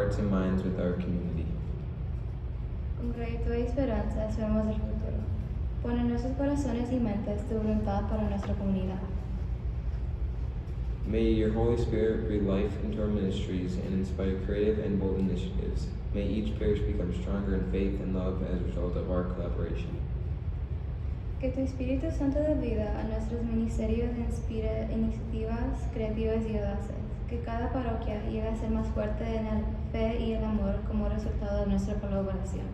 hearts and minds with our community. Con gratitud y esperanza vemos el futuro. Pon en nuestros corazones y mentes tu voluntad para nuestra comunidad. May your Holy Spirit breathe life into our ministries and inspire creative and bold initiatives. May each parish become stronger in faith and love as a result of our collaboration. Que tu Espíritu Santo dé vida a nuestros ministerios e inspire iniciativas creativas y audaces. Que cada parroquia llegue a ser más fuerte en la fe y el amor como resultado de nuestra colaboración.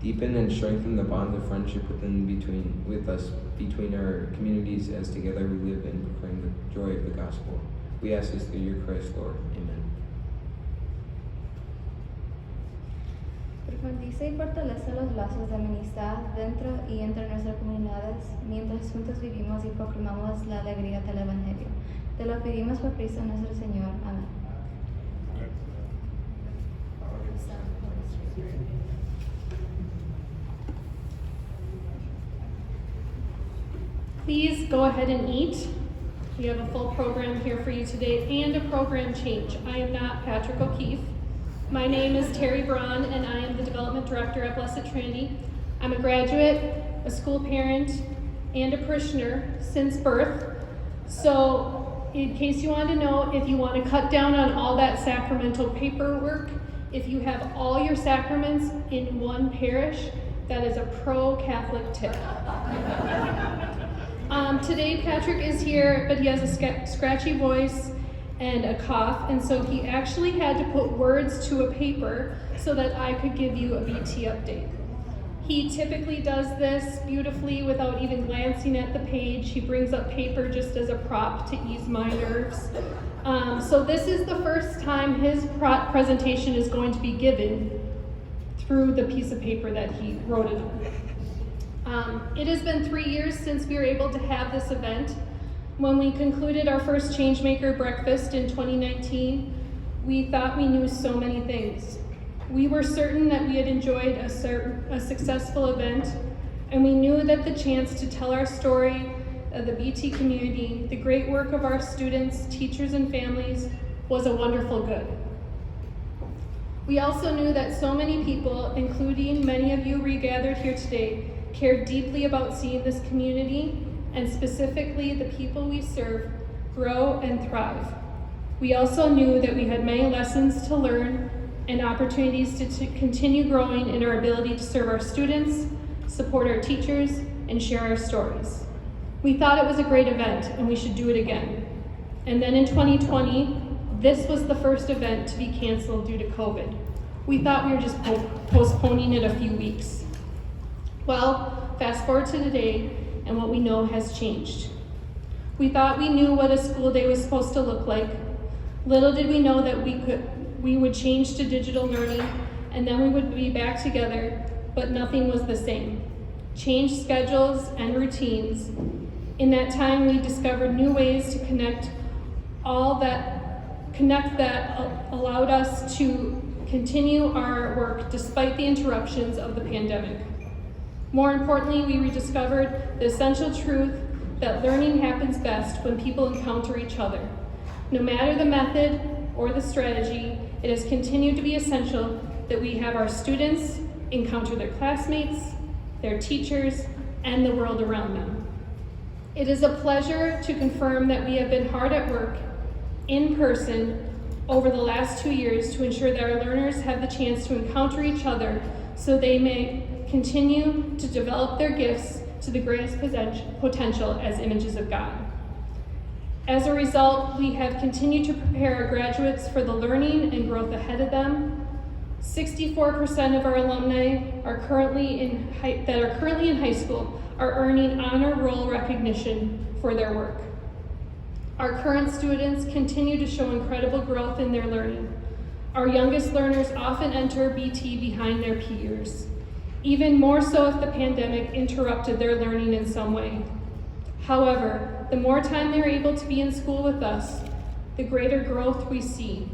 Deepen and strengthen the bonds of friendship between our communities as together we live and proclaim the joy of the gospel. We ask this through your Christ, Lord. Amen. Profundiza y fortalece los lazos de amistad dentro y entre nuestras comunidades mientras juntos vivimos y proclamamos la alegría del Evangelio. Te lo pedimos por Cristo nuestro Señor. Amén. Please go ahead and eat. We have a full program here for you today and a program change. I am not Patrick O'Keefe. My name is Terry Braun, and I am the Development Director at Blessed Trinity. I'm a graduate, a school parent, and a parishioner since birth. So, in case you want to know, if you want to cut down on all that sacramental paperwork, if you have all your sacraments in one parish, that is a pro-Catholic tip. Today, Patrick is here, but he has a scratchy voice and a cough, and so he actually had to put words to a paper so that I could give you a BT update. He typically does this beautifully without even glancing at the page. He brings up paper just as a prop to ease my nerves. So this is the first time his presentation is going to be given through the piece of paper that he wrote it on. It has been 3 years since we were able to have this event. When we concluded our first Changemaker breakfast in 2019, we thought we knew so many things. We were certain that we had enjoyed a successful event, and we knew that the chance to tell our story of the BT community, the great work of our students, teachers, and families was a wonderful good. We also knew that so many people, including many of you regathered here today, cared deeply about seeing this community, and specifically the people we serve, grow and thrive. We also knew that we had many lessons to learn and opportunities to continue growing in our ability to serve our students, support our teachers, and share our stories. We thought it was a great event and we should do it again. And then in 2020, this was the first event to be canceled due to COVID. We thought we were just postponing it a few weeks. Well, fast forward to today, and what we know has changed. We thought we knew what a school day was supposed to look like. Little did we know that we would change to digital learning, and then we would be back together, but nothing was the same. Changed schedules and routines. In that time, we discovered new ways to connect that allowed us to continue our work despite the interruptions of the pandemic. More importantly, we rediscovered the essential truth that learning happens best when people encounter each other. No matter the method or the strategy, it has continued to be essential that we have our students encounter their classmates, their teachers, and the world around them. It is a pleasure to confirm that we have been hard at work in person over the last 2 years to ensure that our learners have the chance to encounter each other so they may continue to develop their gifts to the greatest potential as images of God. As a result, we have continued to prepare our graduates for the learning and growth ahead of them. 64% of our alumni are currently in high school are earning honor roll recognition for their work. Our current students continue to show incredible growth in their learning. Our youngest learners often enter BT behind their peers, even more so if the pandemic interrupted their learning in some way. However, the more time they're able to be in school with us, the greater growth we see.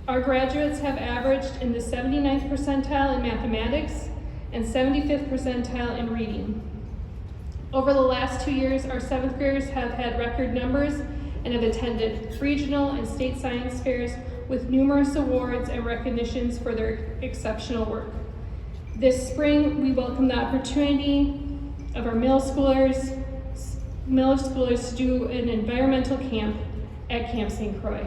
Our graduates have averaged in the 79th percentile in mathematics and 75th percentile in reading. Over the last 2 years, our 7th graders have had record numbers and have attended regional and state science fairs with numerous awards and recognitions for their exceptional work. This spring, we welcome the opportunity of our middle schoolers to do an environmental camp at Camp St. Croix.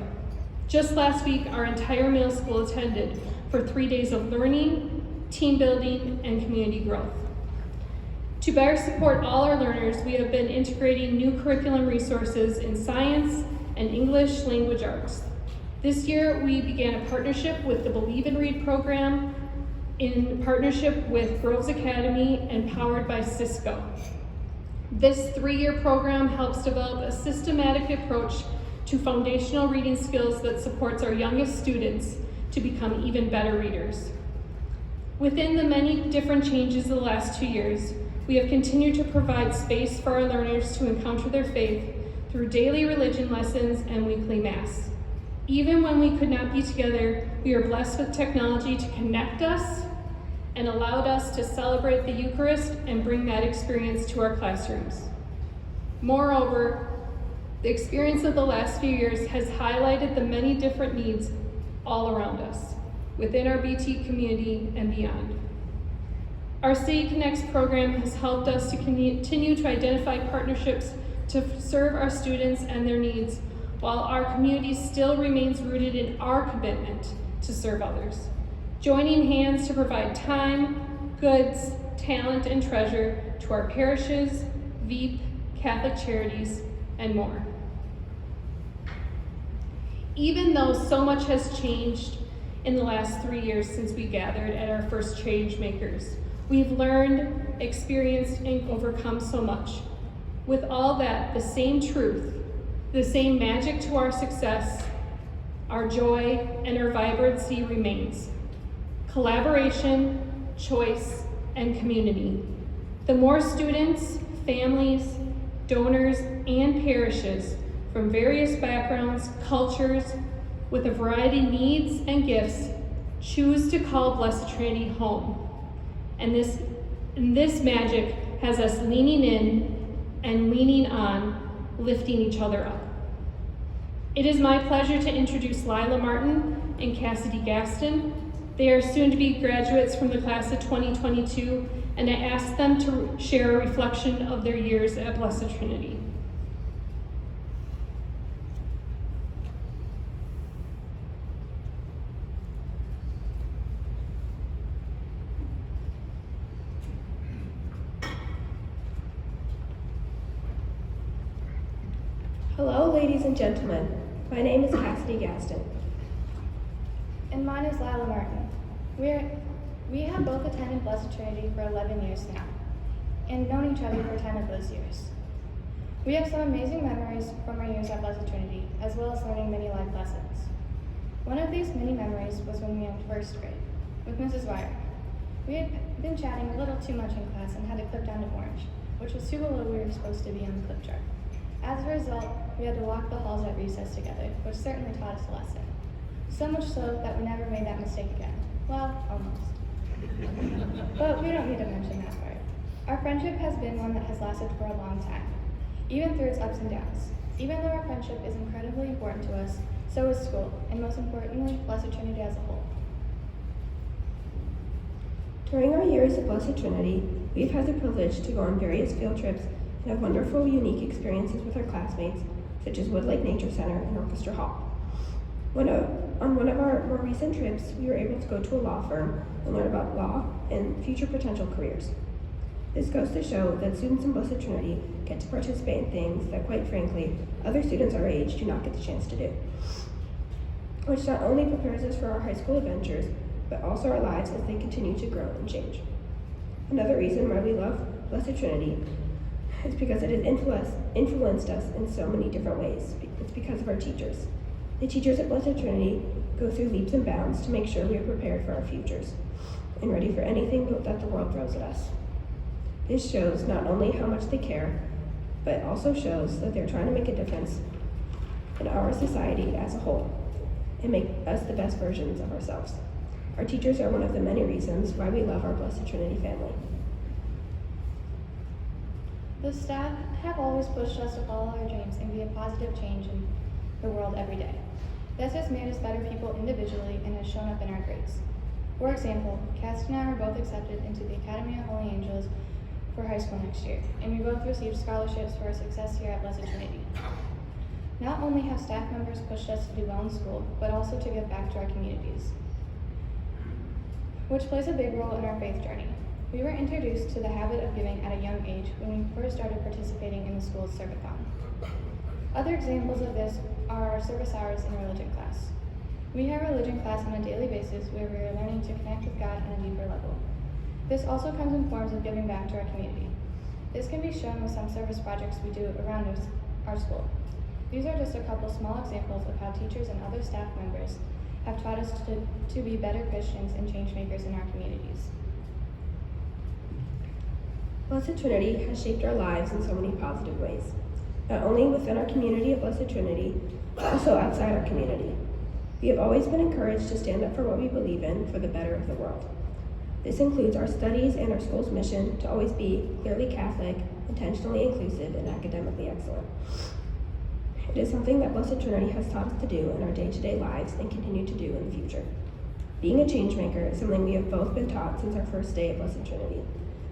Just last week, our entire middle school attended for 3 days of learning, team building, and community growth. To better support all our learners, we have been integrating new curriculum resources in science and English language arts. This year, we began a partnership with the Believe and Read program in partnership with Girls Academy and powered by Cisco. This 3-year program helps develop a systematic approach to foundational reading skills that supports our youngest students to become even better readers. Within the many different changes in the last 2 years, we have continued to provide space for our learners to encounter their faith through daily religion lessons and weekly Mass. Even when we could not be together, we are blessed with technology to connect us and allowed us to celebrate the Eucharist and bring that experience to our classrooms. Moreover, the experience of the last few years has highlighted the many different needs all around us, within our BT community and beyond. Our City Connects program has helped us to continue to identify partnerships to serve our students and their needs, while our community still remains rooted in our commitment to serve others, joining hands to provide time, goods, talent, and treasure to our parishes, VEEP, Catholic charities, and more. Even though so much has changed in the last 3 years since we gathered at our first Change Makers, we've learned, experienced, and overcome so much. With all that, the same truth, the same magic to our success, our joy, and our vibrancy remains. Collaboration, choice, and community. The more students, families, donors, and parishes from various backgrounds, cultures, with a variety of needs and gifts, choose to call Blessed Trinity home. And this magic has us leaning in and leaning on, lifting each other up. It is my pleasure to introduce Lila Martin and Cassidy Gaston. They are soon-to-be graduates from the class of 2022, and I asked them to share a reflection of their years at Blessed Trinity. Hello, ladies and gentlemen. My name is Cassidy Gaston. And mine is Lila Martin. We have both attended Blessed Trinity for 11 years now, and known each other for 10 of those years. We have some amazing memories from our years at Blessed Trinity, as well as learning many life lessons. One of these many memories was when we were in first grade, with Mrs. Wire. We had been chatting a little too much in class and had to clip down to orange, which was too below we were supposed to be on the clip chart. As a result, we had to walk the halls at recess together, which certainly taught us a lesson. So much so that we never made that mistake again. Well, almost. But we don't need to mention that part. Our friendship has been one that has lasted for a long time, even through its ups and downs. Even though our friendship is incredibly important to us, so is school, and most importantly, Blessed Trinity as a whole. During our years at Blessed Trinity, we've had the privilege to go on various field trips and have wonderful, unique experiences with our classmates, such as Wood Lake Nature Center and Orchestra Hall. On one of our more recent trips, we were able to go to a law firm and learn about law and future potential careers. This goes to show that students in Blessed Trinity get to participate in things that, quite frankly, other students our age do not get the chance to do, which not only prepares us for our high school adventures, but also our lives as they continue to grow and change. Another reason why we love Blessed Trinity is because it has influenced us in so many different ways. It's because of our teachers. The teachers at Blessed Trinity go through leaps and bounds to make sure we are prepared for our futures and ready for anything that the world throws at us. This shows not only how much they care, but also shows that they're trying to make a difference in our society as a whole and make us the best versions of ourselves. Our teachers are one of the many reasons why we love our Blessed Trinity family. The staff have always pushed us to follow our dreams and be a positive change in the world every day. This has made us better people individually and has shown up in our grades. For example, Cassidy and I were both accepted into the Academy of Holy Angels for high school next year, and we both received scholarships for our success here at Blessed Trinity. Not only have staff members pushed us to do well in school, but also to give back to our communities, which plays a big role in our faith journey. We were introduced to the habit of giving at a young age when we first started participating in the school's serve-a-thon. Other examples of this are our service hours in religion class. We have religion class on a daily basis where we are learning to connect with God on a deeper level. This also comes in forms of giving back to our community. This can be shown with some service projects we do around our school. These are just a couple small examples of how teachers and other staff members have taught us to be better Christians and change makers in our communities. Blessed Trinity has shaped our lives in so many positive ways, not only within our community of Blessed Trinity, but also outside our community. We have always been encouraged to stand up for what we believe in for the better of the world. This includes our studies and our school's mission to always be clearly Catholic, intentionally inclusive, and academically excellent. It is something that Blessed Trinity has taught us to do in our day-to-day lives and continue to do in the future. Being a change maker is something we have both been taught since our first day at Blessed Trinity.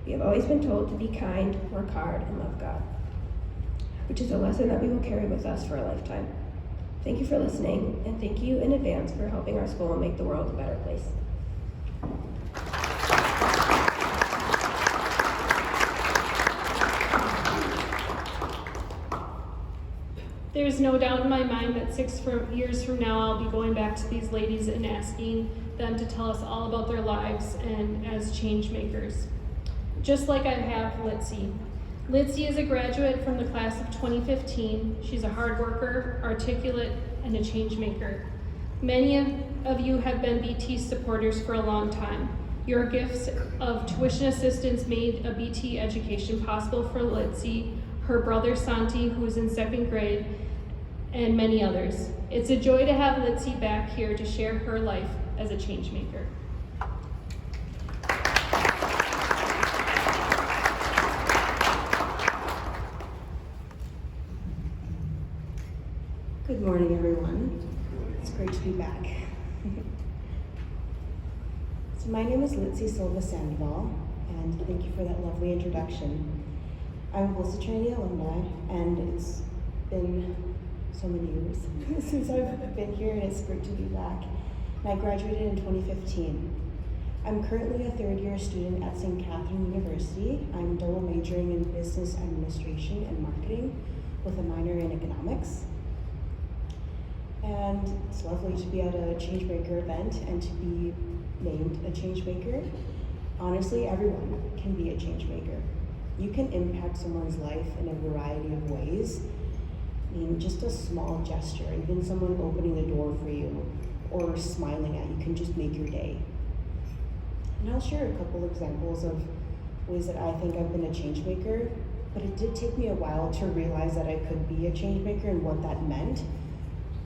We have always been told to be kind, work hard, and love God, which is a lesson that we will carry with us for a lifetime. Thank you for listening, and thank you in advance for helping our school make the world a better place. There's no doubt in my mind that 6 years from now, I'll be going back to these ladies and asking them to tell us all about their lives and as change makers. Just like I have Litzy. Litzy is a graduate from the class of 2015. She's a hard worker, articulate, and a change maker. Many of you have been BT supporters for a long time. Your gifts of tuition assistance made a BT education possible for Litzy, her brother Santi, who is in 2nd grade, and many others. It's a joy to have Litzy back here to share her life as a change maker. Good morning, everyone. It's great to be back. So my name is Litzy Silva Sandoval, and thank you for that lovely introduction. I'm a Blessed Trinity alumni, and it's been so many years since I've been here, and it's great to be back. And I graduated in 2015. I'm currently a 3rd-year student at St. Catherine University. I'm double majoring in business administration and marketing with a minor in economics. And it's lovely to be at a Changemaker event and to be named a Changemaker. Honestly, everyone can be a Changemaker. You can impact someone's life in a variety of ways. I mean, just a small gesture, even someone opening the door for you or smiling at you can just make your day. And I'll share a couple examples of ways that I think I've been a Changemaker, but it did take me a while to realize that I could be a Changemaker and what that meant.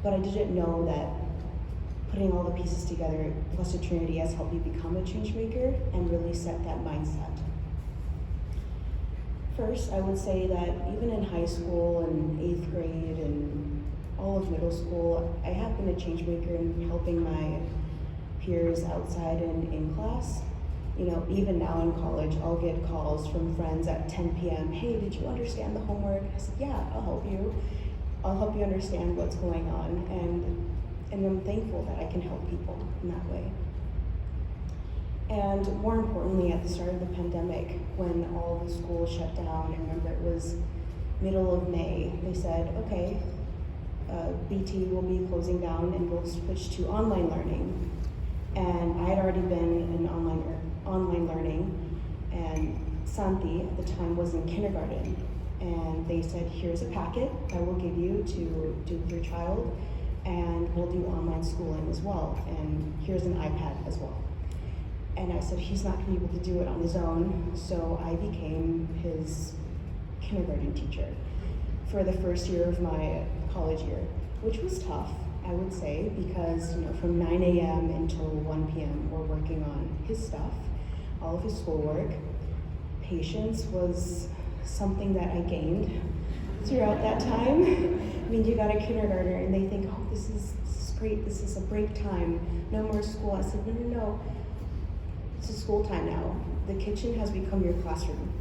But I didn't know that putting all the pieces together, Blessed Trinity has helped me become a change maker and really set that mindset. First, I would say that even in high school and 8th grade and all of middle school, I have been a change maker in helping my peers outside and in class. You know, even now in college, I'll get calls from friends at 10 p.m. Hey, did you understand the homework? I said, yeah, I'll help you. I'll help you understand what's going on, and I'm thankful that I can help people in that way. And more importantly, at the start of the pandemic, when all the schools shut down, I remember it was middle of May, they said, okay, BT will be closing down and we'll switch to online learning. And I had already been in online learning, and Santi at the time was in kindergarten. And they said, here's a packet that we'll give you to do with your child, and we'll do online schooling as well, and here's an iPad as well. And I said, he's not gonna be able to do it on his own, so I became his kindergarten teacher for the first year of my college year, which was tough, I would say, because from 9 a.m. until 1 p.m. we're working on his stuff, all of his schoolwork. Patience was something that I gained throughout that time. I mean, you got a kindergartner and they think, oh, this is great, this is a break time, no more school. I said, no, it's school time now. The kitchen has become your classroom.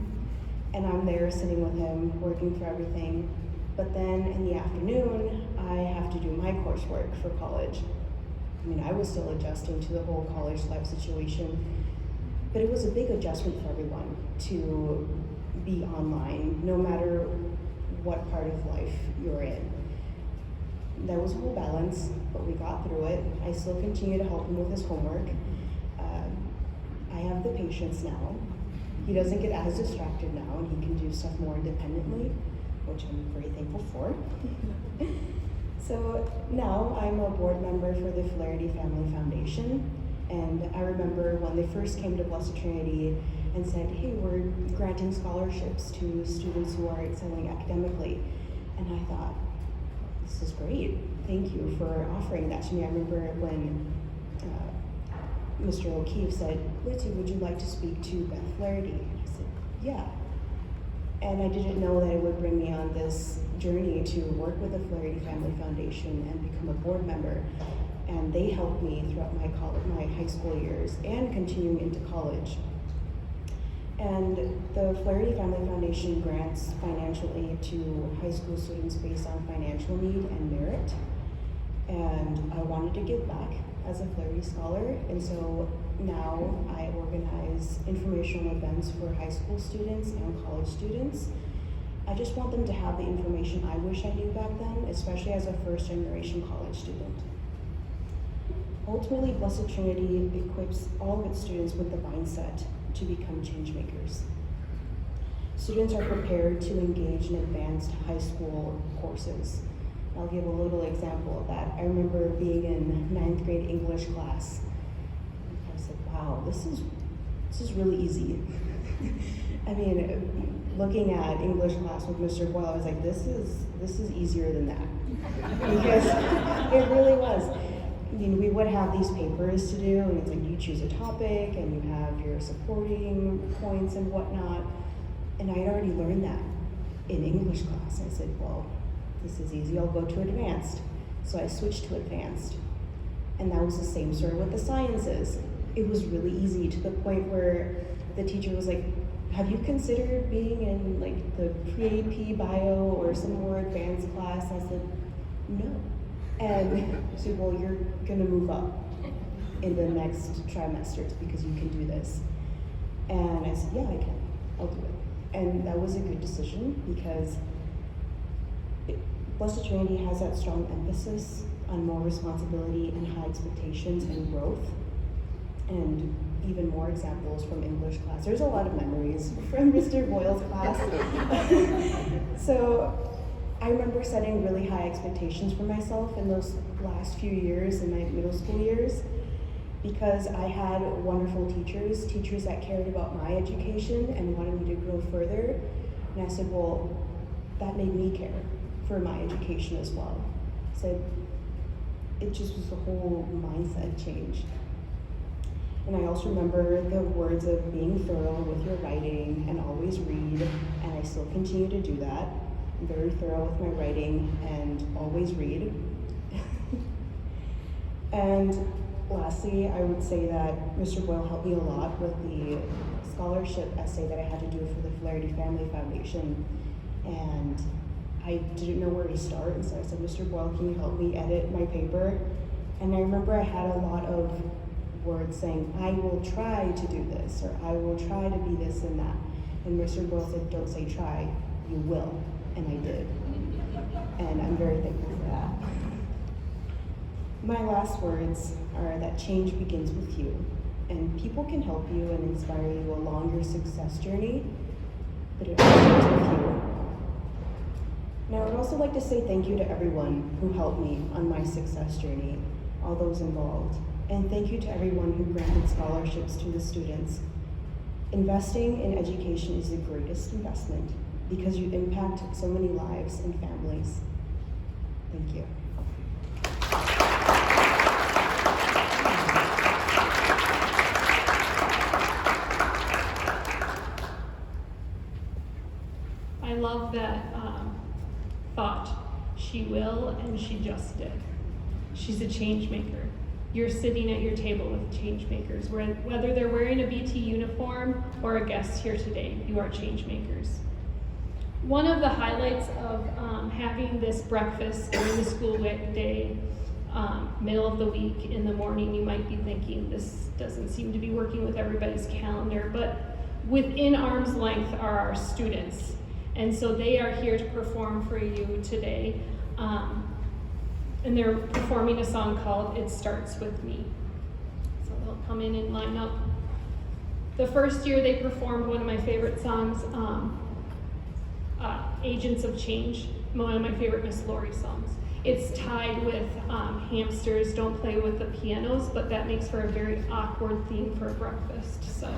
And I'm there sitting with him, working through everything. But then in the afternoon, I have to do my coursework for college. I mean, I was still adjusting to the whole college life situation, but it was a big adjustment for everyone to be online, no matter what part of life you're in. There was a whole balance, but we got through it. I still continue to help him with his homework. I have the patience now. He doesn't get as distracted now, and he can do stuff more independently, which I'm very thankful for. So now I'm a board member for the Flaherty Family Foundation, and I remember when they first came to Blessed Trinity and said, hey, we're granting scholarships to students who are excelling academically. And I thought, this is great. Thank you for offering that to me. I remember when Mr. O'Keefe said, Lindsay, would you like to speak to Beth Flaherty? And I said, yeah. And I didn't know that it would bring me on this journey to work with the Flaherty Family Foundation and become a board member. And they helped me throughout my high school years and continuing into college. And the Flaherty Family Foundation grants financial aid to high school students based on financial need and merit. And I wanted to give back as a Flaherty Scholar, and so now I organize informational events for high school students and college students. I just want them to have the information I wish I knew back then, especially as a first-generation college student. Ultimately, Blessed Trinity equips all of its students with the mindset to become change makers. Students are prepared to engage in advanced high school courses. I'll give a little example of that. I remember being in 9th grade English class. I said, wow, this is really easy. I mean, looking at English class with Mr. Boyle, I was like, this is easier than that. Because it really was. I mean, we would have these papers to do, and it's like you choose a topic, and you have your supporting points and whatnot. And I had already learned that in English class. I said, well, this is easy, I'll go to advanced. So I switched to advanced. And that was the same sort of with the sciences. It was really easy to the point where the teacher was like, have you considered being in like the pre-AP bio or some more advanced class? I said, no. And she said, well, you're gonna move up in the next trimesters because you can do this. And I said, yeah, I can, I'll do it. And that was a good decision because Blessed Trinity has that strong emphasis on more responsibility and high expectations and growth. And even more examples from English class. There's a lot of memories from Mr. Boyle's class. So I remember setting really high expectations for myself in those last few years in my middle school years because I had wonderful teachers that cared about my education and wanted me to grow further. And I said, well, that made me care for my education as well. So it just was a whole mindset change. And I also remember the words of being thorough with your writing and always read, and I still continue to do that. I'm very thorough with my writing and always read. And lastly, I would say that Mr. Boyle helped me a lot with the scholarship essay that I had to do for the Flaherty Family Foundation. And I didn't know where to start, and so I said, Mr. Boyle, can you help me edit my paper? And I remember I had a lot of words saying, I will try to do this, or I will try to be this and that. And Mr. Boyle said, don't say try, you will. And I did. And I'm very thankful for that. My last words are that change begins with you. And people can help you and inspire you along your success journey, but it all starts with you. Now, I would also like to say thank you to everyone who helped me on my success journey, all those involved. And thank you to everyone who granted scholarships to the students. Investing in education is the greatest investment because you impact so many lives and families. Thank you. I love that thought. She will, and she just did. She's a change maker. You're sitting at your table with change makers. Whether they're wearing a BT uniform or a guest here today, you are change makers. One of the highlights of having this breakfast during the school day, middle of the week, in the morning, you might be thinking this doesn't seem to be working with everybody's calendar, but within arm's length are our students. And so they are here to perform for you today. And they're performing a song called It Starts With Me. So they'll come in and line up. The first year they performed one of my favorite songs, Agents of Change, one of my favorite Miss Laurie songs. It's tied with Hamsters Don't Play With the Pianos, but that makes for a very awkward theme for breakfast. So.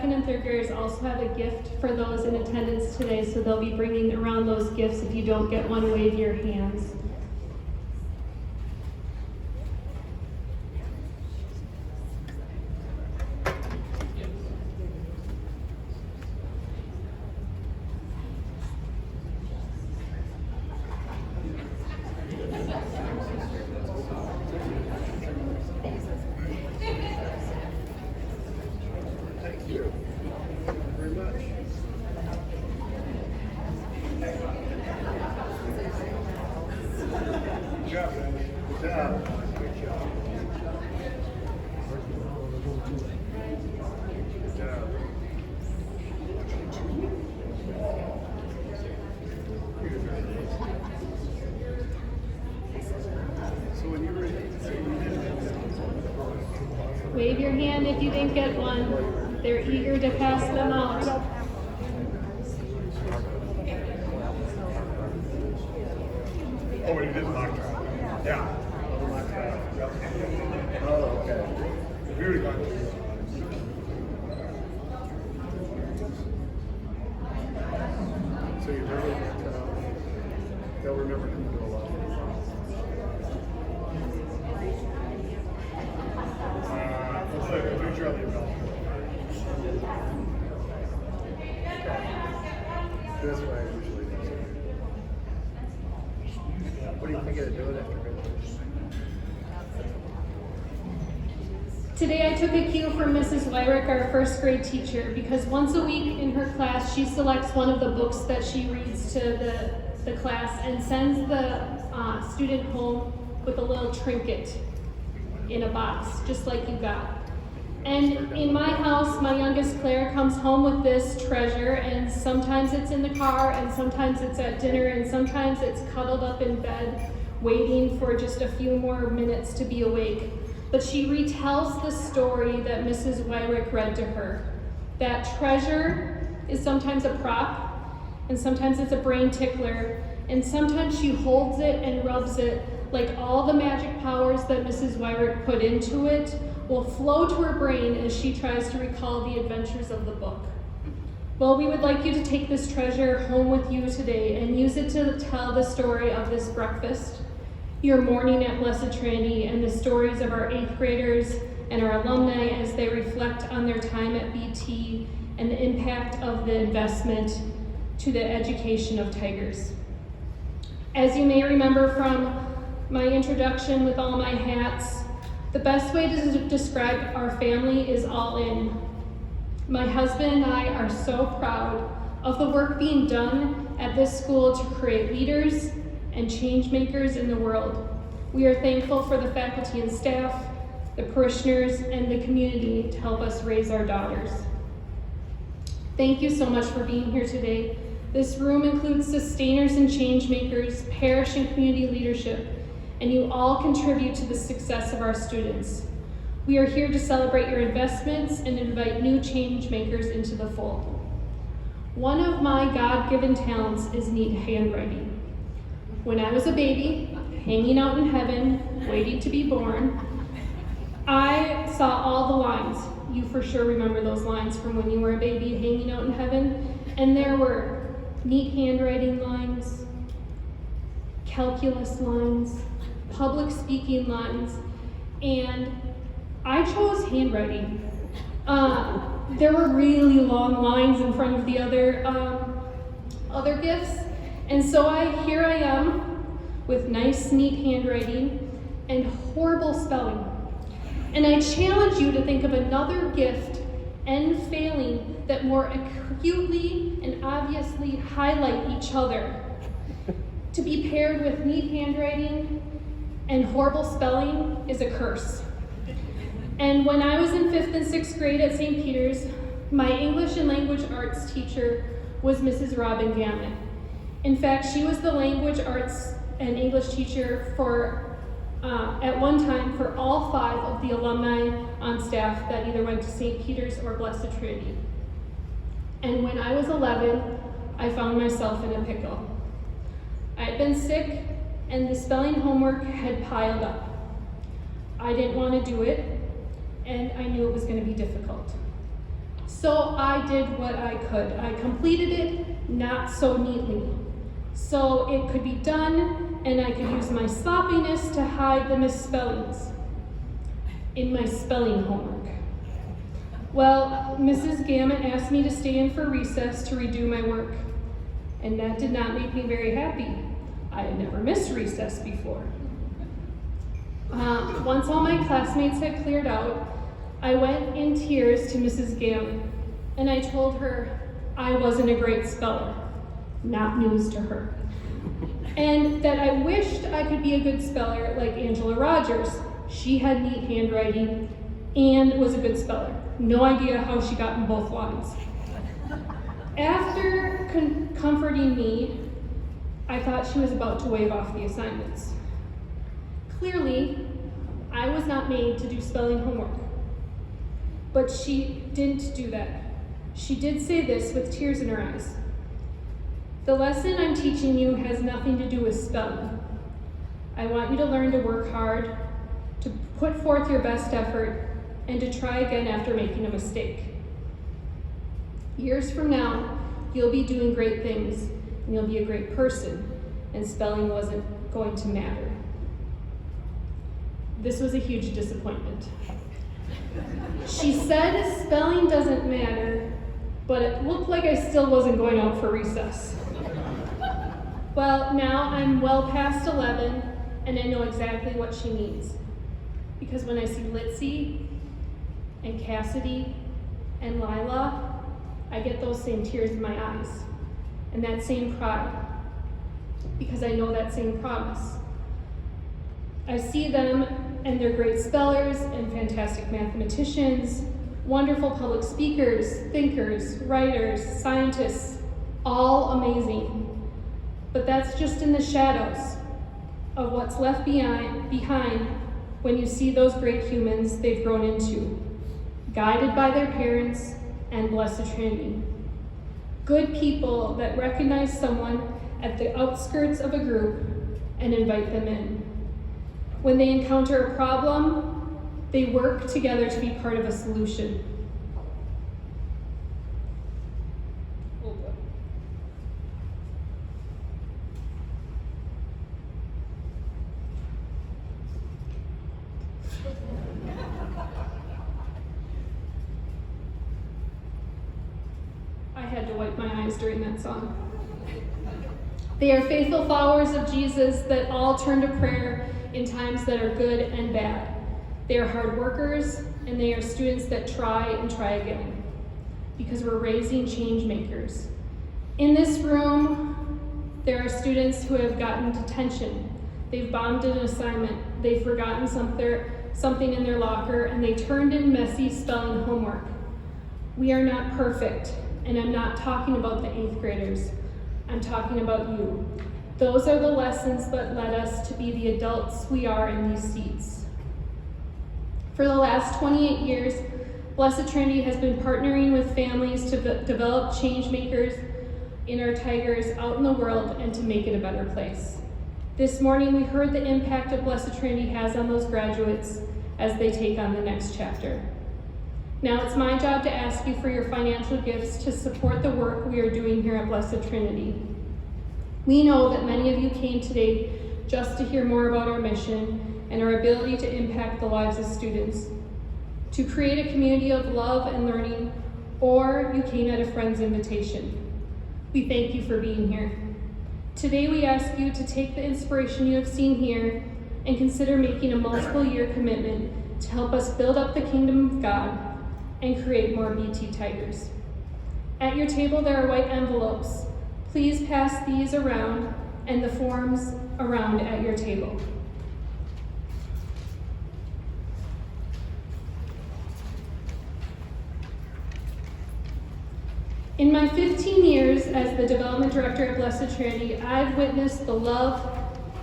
second and third graders also have a gift for those in attendance today, so they'll be bringing around those gifts. If you don't get one, wave your hands. Wave your hand if you didn't get one. They're eager to pass them out. Oh, you did mock trial. Yeah. Mock trial. Yep. Oh, okay. We already got this. So you really, they'll remember him to a lot. Let's look at the picture of the adult. This way I usually do. What do you think of doing after graduation? Today I took a cue from Mrs. Wyrick, our first grade teacher, because once a week in her class she selects one of the books that she reads to the class and sends the student home with a little trinket in a box, just like you got. And in my house, my youngest Claire comes home with this treasure, and sometimes it's in the car, and sometimes it's at dinner, and sometimes it's cuddled up in bed, waiting for just a few more minutes to be awake. But she retells the story that Mrs. Wyrick read to her. That treasure is sometimes a prop, and sometimes it's a brain tickler, and sometimes she holds it and rubs it like all the magic powers that Mrs. Wyrick put into it will flow to her brain as she tries to recall the adventures of the book. Well, we would like you to take this treasure home with you today and use it to tell the story of this breakfast, your morning at Blessed Trinity, and the stories of our 8th graders and our alumni as they reflect on their time at BT and the impact of the investment to the education of Tigers. As you may remember from my introduction with all my hats, the best way to describe our family is all in. My husband and I are so proud of the work being done at this school to create leaders and change makers in the world. We are thankful for the faculty and staff, the parishioners, and the community to help us raise our daughters. Thank you so much for being here today. This room includes sustainers and change makers, parish and community leadership, and you all contribute to the success of our students. We are here to celebrate your investments and invite new change makers into the fold. One of my God-given talents is neat handwriting. When I was a baby, hanging out in heaven, waiting to be born, I saw all the lines. You for sure remember those lines from when you were a baby hanging out in heaven. And there were neat handwriting lines, calculus lines, public speaking lines, and I chose handwriting. There were really long lines in front of the other gifts, and so here I am with nice, neat handwriting and horrible spelling. And I challenge you to think of another gift and failing that more acutely and obviously highlight each other. To be paired with neat handwriting and horrible spelling is a curse. And when I was in 5th and 6th grade at St. Peter's, my English and language arts teacher was Mrs. Robin Gammett. In fact, she was the language arts and English teacher at one time for all 5 of the alumni on staff that either went to St. Peter's or Blessed Trinity. And when I was 11, I found myself in a pickle. I had been sick, and the spelling homework had piled up. I didn't want to do it, and I knew it was going to be difficult. So I did what I could. I completed it, not so neatly. So it could be done, and I could use my sloppiness to hide the misspellings in my spelling homework. Well, Mrs. Gammon asked me to stay in for recess to redo my work, and that did not make me very happy. I had never missed recess before. Once all my classmates had cleared out, I went in tears to Mrs. Gammon, and I told her I wasn't a great speller, not news to her, and that I wished I could be a good speller like Angela Rogers. She had neat handwriting and was a good speller. No idea how she got in both lines. After comforting me, I thought she was about to wave off the assignments. Clearly, I was not made to do spelling homework. But she didn't do that. She did say this with tears in her eyes. The lesson I'm teaching you has nothing to do with spelling. I want you to learn to work hard, to put forth your best effort, and to try again after making a mistake. Years from now, you'll be doing great things, and you'll be a great person, and spelling wasn't going to matter. This was a huge disappointment. She said spelling doesn't matter, but it looked like I still wasn't going out for recess. Well, now I'm well past 11, and I know exactly what she means. Because when I see Litzy and Cassidy and Lila, I get those same tears in my eyes and that same pride, because I know that same promise. I see them, and they're great spellers and fantastic mathematicians, wonderful public speakers, thinkers, writers, scientists, all amazing. But that's just in the shadows of what's left behind when you see those great humans they've grown into, guided by their parents and Blessed Trinity. Good people that recognize someone at the outskirts of a group and invite them in. When they encounter a problem, they work together to be part of a solution. I had to wipe my eyes during that song. They are faithful followers of Jesus that all turn to prayer in times that are good and bad. They are hard workers, and they are students that try and try again, because we're raising change makers. In this room, there are students who have gotten detention. They've bombed an assignment. They've forgotten something in their locker, and they turned in messy spelling homework. We are not perfect, and I'm not talking about the 8th graders. I'm talking about you. Those are the lessons that led us to be the adults we are in these seats. For the last 28 years, Blessed Trinity has been partnering with families to develop change makers in our Tigers out in the world and to make it a better place. This morning, we heard the impact of Blessed Trinity has on those graduates as they take on the next chapter. Now it's my job to ask you for your financial gifts to support the work we are doing here at Blessed Trinity. We know that many of you came today just to hear more about our mission and our ability to impact the lives of students, to create a community of love and learning, or you came at a friend's invitation. We thank you for being here. Today we ask you to take the inspiration you have seen here and consider making a multiple-year commitment to help us build up the kingdom of God and create more BT Tigers. At your table there are white envelopes. Please pass these around and the forms around at your table. In my 15 years as the development director at Blessed Trinity, I've witnessed the love,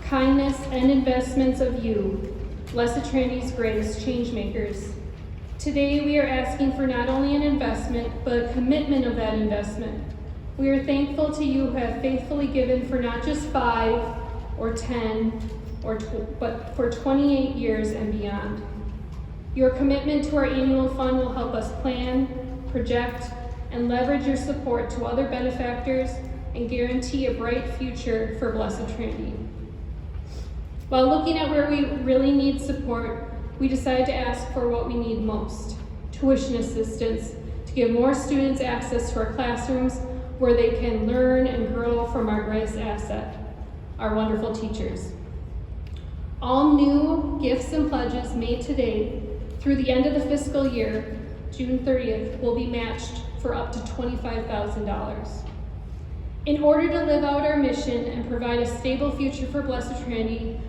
kindness, and investments of you, Blessed Trinity's greatest change makers. Today we are asking for not only an investment, but a commitment of that investment. We are thankful to you who have faithfully given for not just 5 or 10, but for 28 years and beyond. Your commitment to our annual fund will help us plan, project, and leverage your support to other benefactors and guarantee a bright future for Blessed Trinity. While looking at where we really need support, we decided to ask for what we need most: tuition assistance, to give more students access to our classrooms where they can learn and grow from our greatest asset, our wonderful teachers. All new gifts and pledges made today through the end of the fiscal year, June 30th, will be matched for up to $25,000. In order to live out our mission and provide a stable future for Blessed Trinity,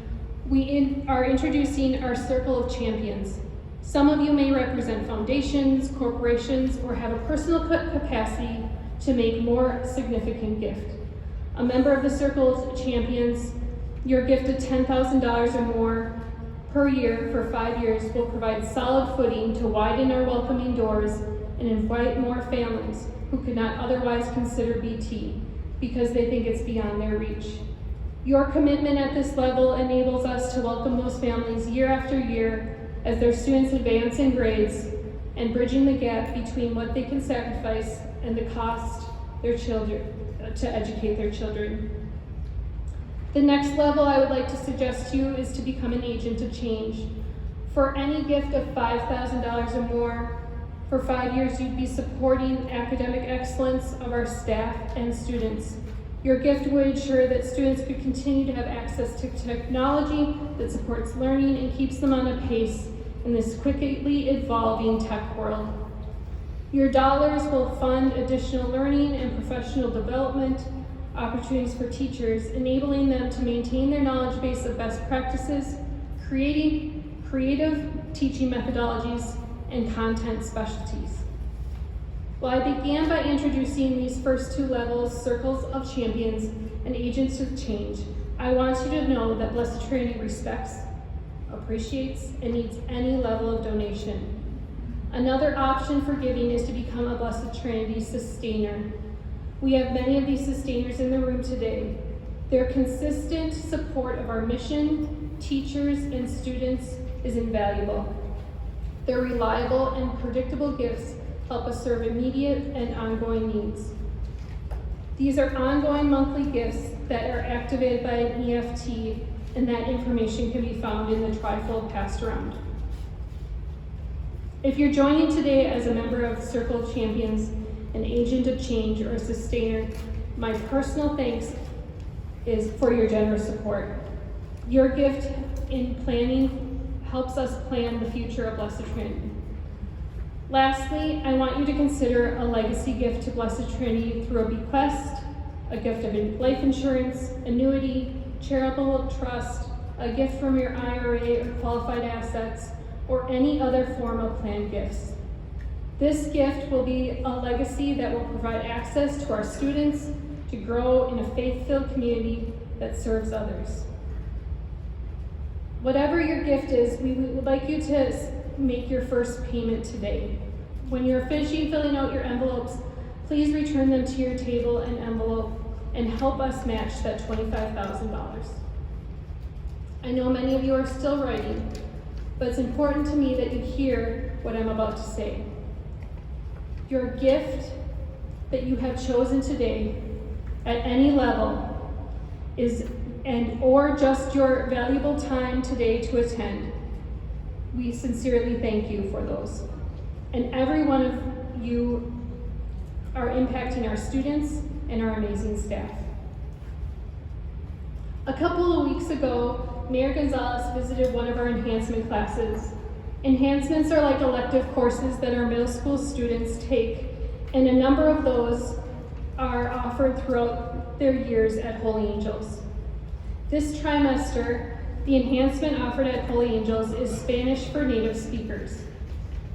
we are introducing our Circle of Champions. Some of you may represent foundations, corporations, or have a personal capacity to make more significant gift. A member of the Circle of Champions, your gift of $10,000 or more per year for 5 years will provide solid footing to widen our welcoming doors and invite more families who could not otherwise consider BT because they think it's beyond their reach. Your commitment at this level enables us to welcome those families year after year as their students advance in grades and bridging the gap between what they can sacrifice and the cost their children to educate their children. The next level I would like to suggest to you is to become an agent of change. For any gift of $5,000 or more, for 5 years you'd be supporting academic excellence of our staff and students. Your gift would ensure that students could continue to have access to technology that supports learning and keeps them on a pace in this quickly evolving tech world. Your dollars will fund additional learning and professional development opportunities for teachers, enabling them to maintain their knowledge base of best practices, creating creative teaching methodologies, and content specialties. Well, I began by introducing these first two levels, Circles of Champions and Agents of Change. I want you to know that Blessed Trinity respects, appreciates, and needs any level of donation. Another option for giving is to become a Blessed Trinity sustainer. We have many of these sustainers in the room today. Their consistent support of our mission, teachers, and students is invaluable. Their reliable and predictable gifts help us serve immediate and ongoing needs. These are ongoing monthly gifts that are activated by an EFT, and that information can be found in the trifold passed around. If you're joining today as a member of Circle of Champions, an agent of change, or a sustainer, my personal thanks is for your generous support. Your gift in planning helps us plan the future of Blessed Trinity. Lastly, I want you to consider a legacy gift to Blessed Trinity through a bequest, a gift of life insurance, annuity, charitable trust, a gift from your IRA or qualified assets, or any other form of planned gifts. This gift will be a legacy that will provide access to our students to grow in a faith-filled community that serves others. Whatever your gift is, we would like you to make your first payment today. When you're finishing filling out your envelopes, please return them to your table and envelope and help us match that $25,000. I know many of you are still writing, but it's important to me that you hear what I'm about to say. Your gift that you have chosen today at any level or just your valuable time today to attend. We sincerely thank you for those. And every one of you are impacting our students and our amazing staff. A couple of weeks ago, Mayor Gonzalez visited one of our enhancement classes. Enhancements are like elective courses that our middle school students take, and a number of those are offered throughout their years at Holy Angels. This trimester, the enhancement offered at Holy Angels is Spanish for native speakers.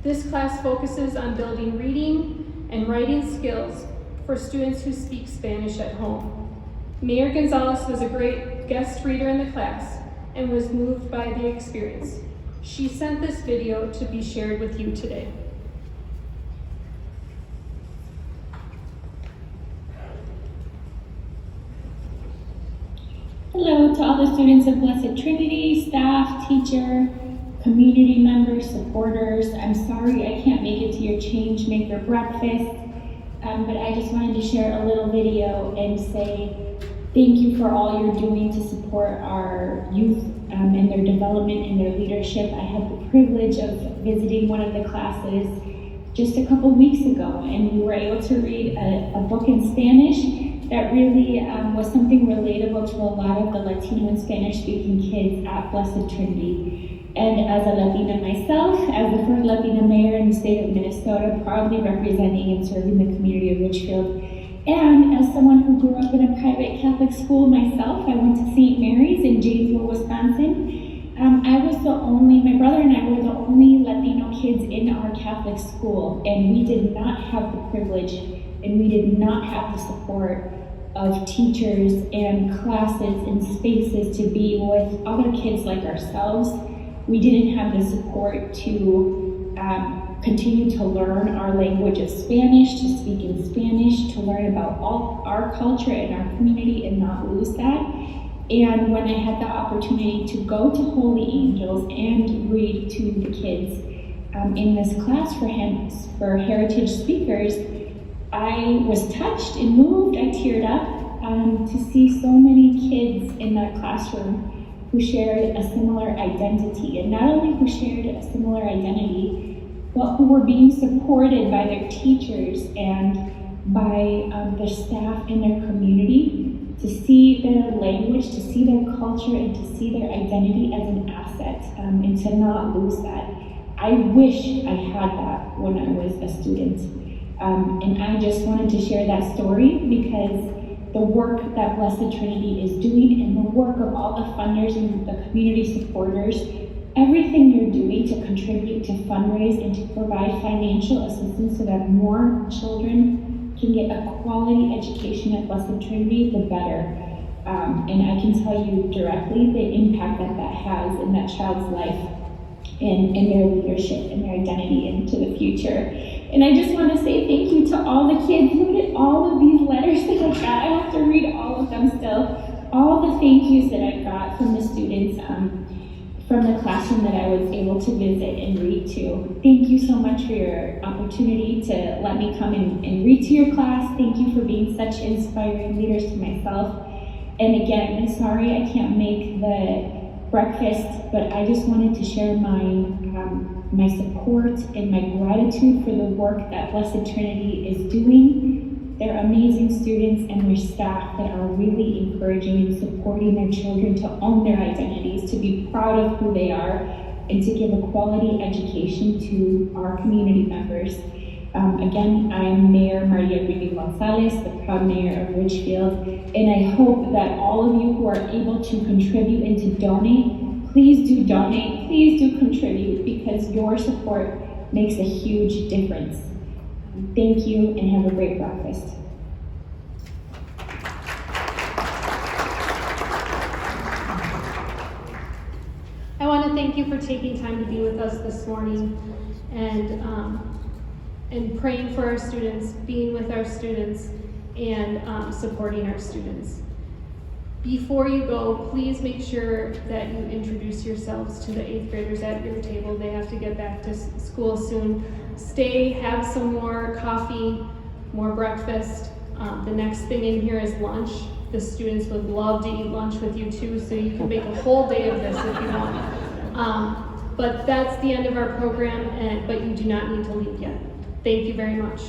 This class focuses on building reading and writing skills for students who speak Spanish at home. Mayor Gonzalez was a great guest reader in the class and was moved by the experience. She sent this video to be shared with you today. Hello to all the students of Blessed Trinity, staff, teacher, community members, supporters. I'm sorry I can't make it to your change maker breakfast, but I just wanted to share a little video and say thank you for all you're doing to support our youth and their development and their leadership. I had the privilege of visiting one of the classes just a couple weeks ago, and we were able to read a book in Spanish that really was something relatable to a lot of the Latino and Spanish-speaking kids at Blessed Trinity. And as a Latina myself, as the first Latina mayor in the state of Minnesota, proudly representing and serving the community of Richfield, and as someone who grew up in a private Catholic school myself, I went to St. Mary's in Janesville, Wisconsin. My brother and I were the only Latino kids in our Catholic school, and we did not have the privilege and we did not have the support of teachers and classes and spaces to be with other kids like ourselves. We didn't have the support to continue to learn our language of Spanish, to speak in Spanish, to learn about all our culture and our community and not lose that. And when I had the opportunity to go to Holy Angels and read to the kids in this class for heritage speakers, I was touched and moved. I teared up to see so many kids in that classroom who shared a similar identity, and not only who shared a similar identity, but who were being supported by their teachers and by their staff in their community to see their language, to see their culture, and to see their identity as an asset, and to not lose that. I wish I had that when I was a student. And I just wanted to share that story because the work that Blessed Trinity is doing and the work of all the funders and the community supporters, everything you're doing to contribute to fundraise and to provide financial assistance so that more children can get a quality education at Blessed Trinity, the better. And I can tell you directly the impact that that has in that child's life and in their leadership and their identity into the future. And I just want to say thank you to all the kids. Look at all of these letters that I got. I have to read all of them still. All the thank yous that I got from the students from the classroom that I was able to visit and read to. Thank you so much for your opportunity to let me come and read to your class. Thank you for being such inspiring leaders to myself. And again, I'm sorry I can't make the breakfast, but I just wanted to share my support and my gratitude for the work that Blessed Trinity is doing. They're amazing students and their staff that are really encouraging and supporting their children to own their identities, to be proud of who they are, and to give a quality education to our community members. Again, I'm Mayor Maria Ruiz Gonzalez, the proud mayor of Richfield, and I hope that all of you who are able to contribute and to donate, please do donate, please do contribute, because your support makes a huge difference. Thank you and have a great breakfast. I want to thank you for taking time to be with us this morning and praying for our students, being with our students, and supporting our students. Before you go, please make sure that you introduce yourselves to the 8th graders at your table. They have to get back to school soon. Stay, have some more coffee, more breakfast. The next thing in here is lunch. The students would love to eat lunch with you too, so you can make a whole day of this if you want. But that's the end of our program, but you do not need to leave yet. Thank you very much.